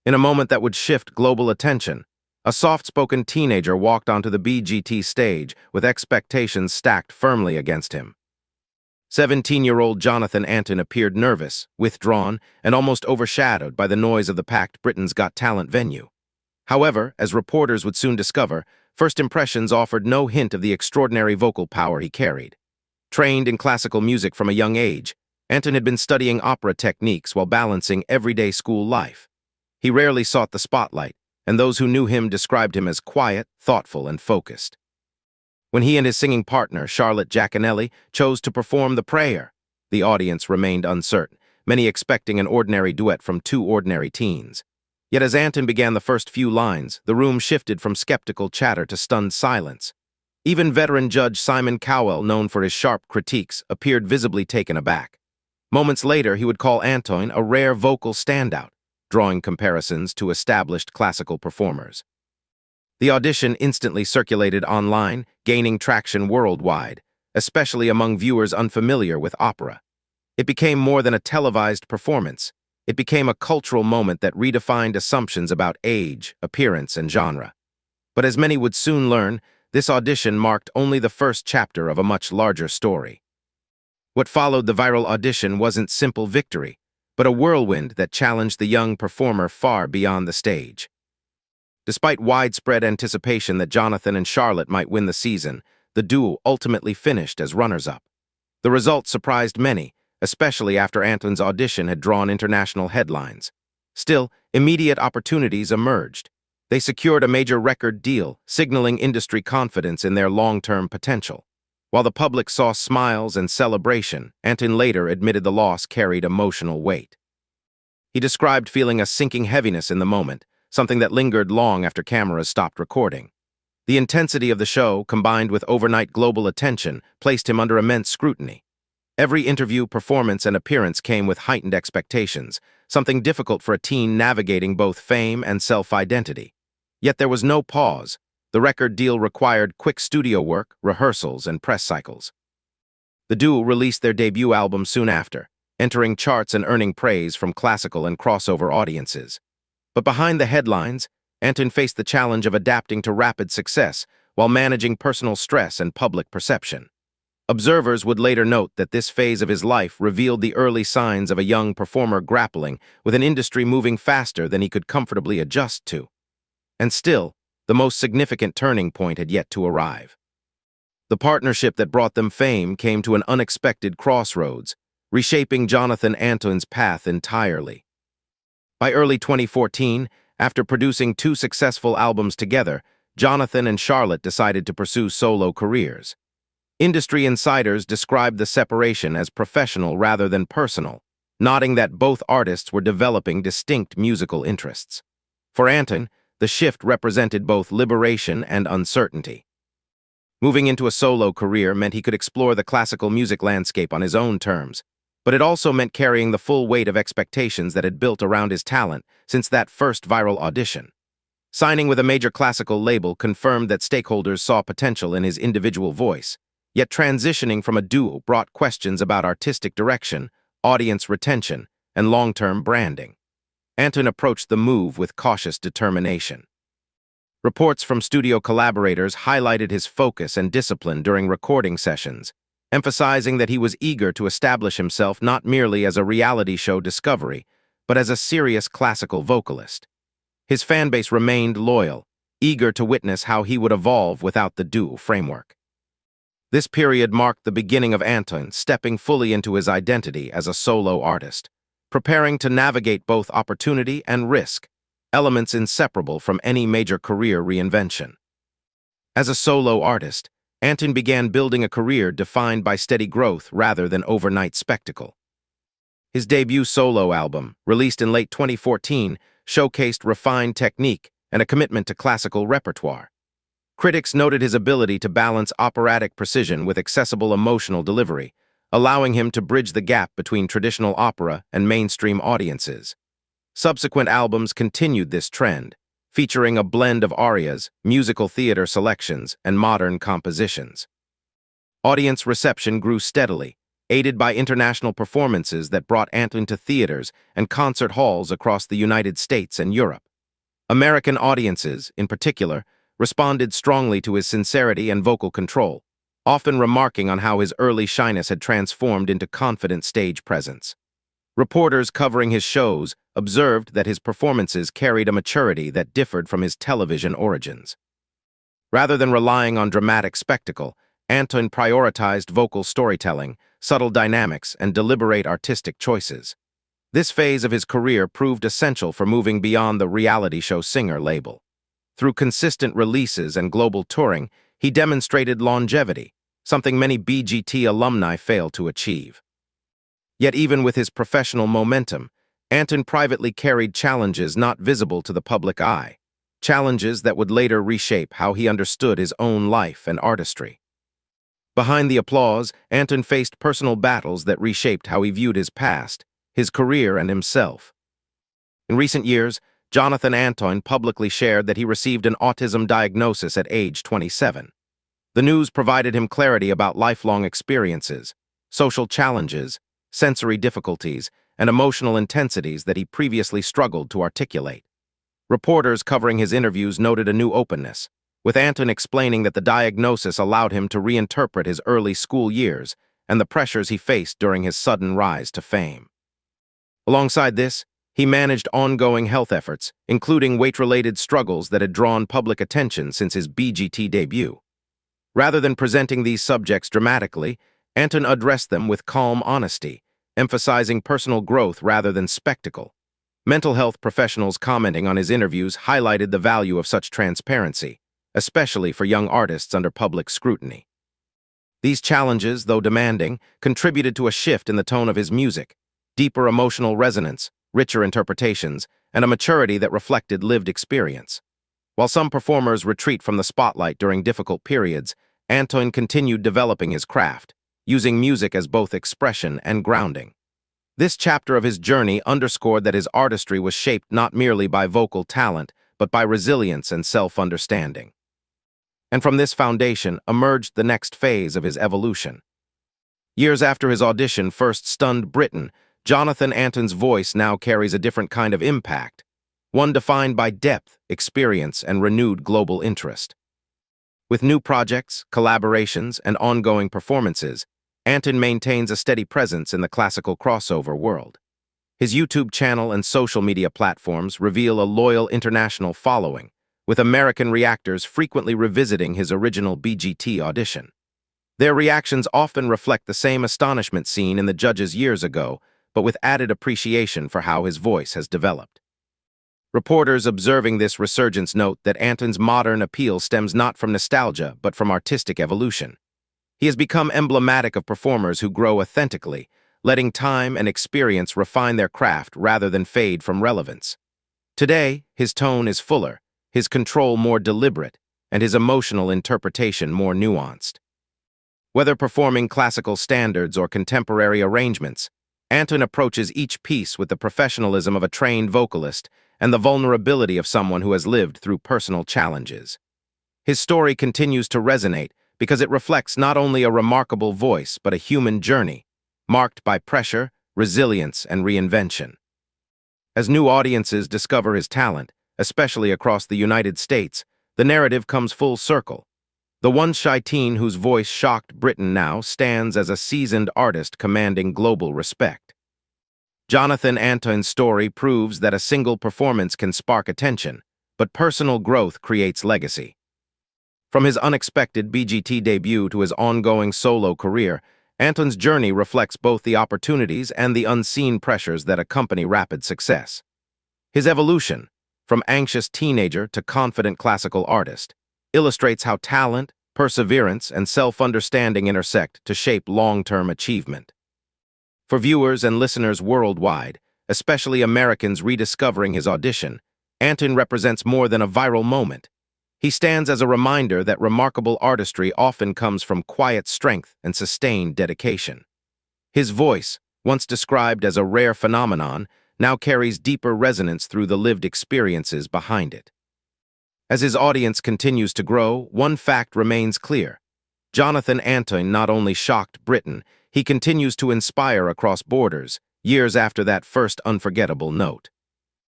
In a moment that would shift global attention, a soft-spoken teenager walked onto the BGT stage with expectations stacked firmly against him. 17-year-old Jonathan Antoine appeared nervous, withdrawn, and almost overshadowed by the noise of the packed Britain's Got Talent venue. However, as reporters would soon discover, first impressions offered no hint of the extraordinary vocal power he carried. Trained in classical music from a young age, Antoine had been studying opera techniques while balancing everyday school life. He rarely sought the spotlight, and those who knew him described him as quiet, thoughtful, and focused. When he and his singing partner, Charlotte Giaconelli, chose to perform the prayer, the audience remained uncertain, many expecting an ordinary duet from two ordinary teens. Yet as Antoine began the first few lines, the room shifted from skeptical chatter to stunned silence. Even veteran judge Simon Cowell, known for his sharp critiques, appeared visibly taken aback. Moments later, he would call Antoine a rare vocal standout, drawing comparisons to established classical performers. The audition instantly circulated online, gaining traction worldwide, especially among viewers unfamiliar with opera. It became more than a televised performance. It became a cultural moment that redefined assumptions about age, appearance, and genre. But as many would soon learn, this audition marked only the first chapter of a much larger story. What followed the viral audition wasn't simple victory, but a whirlwind that challenged the young performer far beyond the stage. Despite widespread anticipation that Jonathan and Charlotte might win the season, the duo ultimately finished as runners-up. The result surprised many, especially after Antoine's audition had drawn international headlines. Still, immediate opportunities emerged. They secured a major record deal, signaling industry confidence in their long-term potential. While the public saw smiles and celebration, Antoine later admitted the loss carried emotional weight. He described feeling a sinking heaviness in the moment, something that lingered long after cameras stopped recording. The intensity of the show, combined with overnight global attention, placed him under immense scrutiny. Every interview, performance, and appearance came with heightened expectations, something difficult for a teen navigating both fame and self-identity. Yet there was no pause. The record deal required quick studio work, rehearsals, and press cycles. The duo released their debut album soon after, entering charts and earning praise from classical and crossover audiences. But behind the headlines, Antoine faced the challenge of adapting to rapid success while managing personal stress and public perception. Observers would later note that this phase of his life revealed the early signs of a young performer grappling with an industry moving faster than he could comfortably adjust to. And still, the most significant turning point had yet to arrive. The partnership that brought them fame came to an unexpected crossroads, reshaping Jonathan Antoine's path entirely. By early 2014, after producing two successful albums together, Jonathan and Charlotte decided to pursue solo careers. Industry insiders described the separation as professional rather than personal, noting that both artists were developing distinct musical interests. For Antoine, the shift represented both liberation and uncertainty. Moving into a solo career meant he could explore the classical music landscape on his own terms, but it also meant carrying the full weight of expectations that had built around his talent since that first viral audition. Signing with a major classical label confirmed that stakeholders saw potential in his individual voice, yet transitioning from a duo brought questions about artistic direction, audience retention, and long-term branding. Antoine approached the move with cautious determination. Reports from studio collaborators highlighted his focus and discipline during recording sessions, emphasizing that he was eager to establish himself not merely as a reality show discovery, but as a serious classical vocalist. His fanbase remained loyal, eager to witness how he would evolve without the duo framework. This period marked the beginning of Antoine stepping fully into his identity as a solo artist, preparing to navigate both opportunity and risk, elements inseparable from any major career reinvention. As a solo artist, Antoine began building a career defined by steady growth rather than overnight spectacle. His debut solo album, released in late 2014, showcased refined technique and a commitment to classical repertoire. Critics noted his ability to balance operatic precision with accessible emotional delivery, allowing him to bridge the gap between traditional opera and mainstream audiences. Subsequent albums continued this trend, featuring a blend of arias, musical theater selections, and modern compositions. Audience reception grew steadily, aided by international performances that brought Antoine to theaters and concert halls across the United States and Europe. American audiences, in particular, responded strongly to his sincerity and vocal control, often remarking on how his early shyness had transformed into confident stage presence. Reporters covering his shows observed that his performances carried a maturity that differed from his television origins. Rather than relying on dramatic spectacle, Antoine prioritized vocal storytelling, subtle dynamics, and deliberate artistic choices. This phase of his career proved essential for moving beyond the reality show singer label. Through consistent releases and global touring, he demonstrated longevity, something many BGT alumni fail to achieve. Yet even with his professional momentum, Antoine privately carried challenges not visible to the public eye, challenges that would later reshape how he understood his own life and artistry. Behind the applause, Antoine faced personal battles that reshaped how he viewed his past, his career, and himself. In recent years, Jonathan Antoine publicly shared that he received an autism diagnosis at age 27. The news provided him clarity about lifelong experiences, social challenges, sensory difficulties, and emotional intensities that he previously struggled to articulate. Reporters covering his interviews noted a new openness, with Antoine explaining that the diagnosis allowed him to reinterpret his early school years and the pressures he faced during his sudden rise to fame. Alongside this, he managed ongoing health efforts, including weight-related struggles that had drawn public attention since his BGT debut. Rather than presenting these subjects dramatically, Antoine addressed them with calm honesty, emphasizing personal growth rather than spectacle. Mental health professionals commenting on his interviews highlighted the value of such transparency, especially for young artists under public scrutiny. These challenges, though demanding, contributed to a shift in the tone of his music, deeper emotional resonance, richer interpretations, and a maturity that reflected lived experience. While some performers retreat from the spotlight during difficult periods, Antoine continued developing his craft, using music as both expression and grounding. This chapter of his journey underscored that his artistry was shaped not merely by vocal talent, but by resilience and self-understanding. And from this foundation emerged the next phase of his evolution. Years after his audition first stunned Britain, Jonathan Antoine's voice now carries a different kind of impact, one defined by depth, experience, and renewed global interest. With new projects, collaborations, and ongoing performances, Antoine maintains a steady presence in the classical crossover world. His YouTube channel and social media platforms reveal a loyal international following, with American reactors frequently revisiting his original BGT audition. Their reactions often reflect the same astonishment seen in the judges years ago, but with added appreciation for how his voice has developed. Reporters observing this resurgence note that Antoine's modern appeal stems not from nostalgia, but from artistic evolution. He has become emblematic of performers who grow authentically, letting time and experience refine their craft rather than fade from relevance. Today, his tone is fuller, his control more deliberate, and his emotional interpretation more nuanced. Whether performing classical standards or contemporary arrangements, Antoine approaches each piece with the professionalism of a trained vocalist and the vulnerability of someone who has lived through personal challenges. His story continues to resonate because it reflects not only a remarkable voice but a human journey, marked by pressure, resilience, and reinvention. As new audiences discover his talent, especially across the United States, the narrative comes full circle. The once shy teen whose voice shocked Britain now stands as a seasoned artist commanding global respect. Jonathan Antoine's story proves that a single performance can spark attention, but personal growth creates legacy. From his unexpected BGT debut to his ongoing solo career, Antoine's journey reflects both the opportunities and the unseen pressures that accompany rapid success. His evolution, from anxious teenager to confident classical artist, illustrates how talent, perseverance, and self-understanding intersect to shape long-term achievement. For viewers and listeners worldwide, especially Americans rediscovering his audition, Antoine represents more than a viral moment. He stands as a reminder that remarkable artistry often comes from quiet strength and sustained dedication. His voice, once described as a rare phenomenon, now carries deeper resonance through the lived experiences behind it. As his audience continues to grow, one fact remains clear. Jonathan Antoine not only shocked Britain, He continues to inspire across borders, years after that first unforgettable note.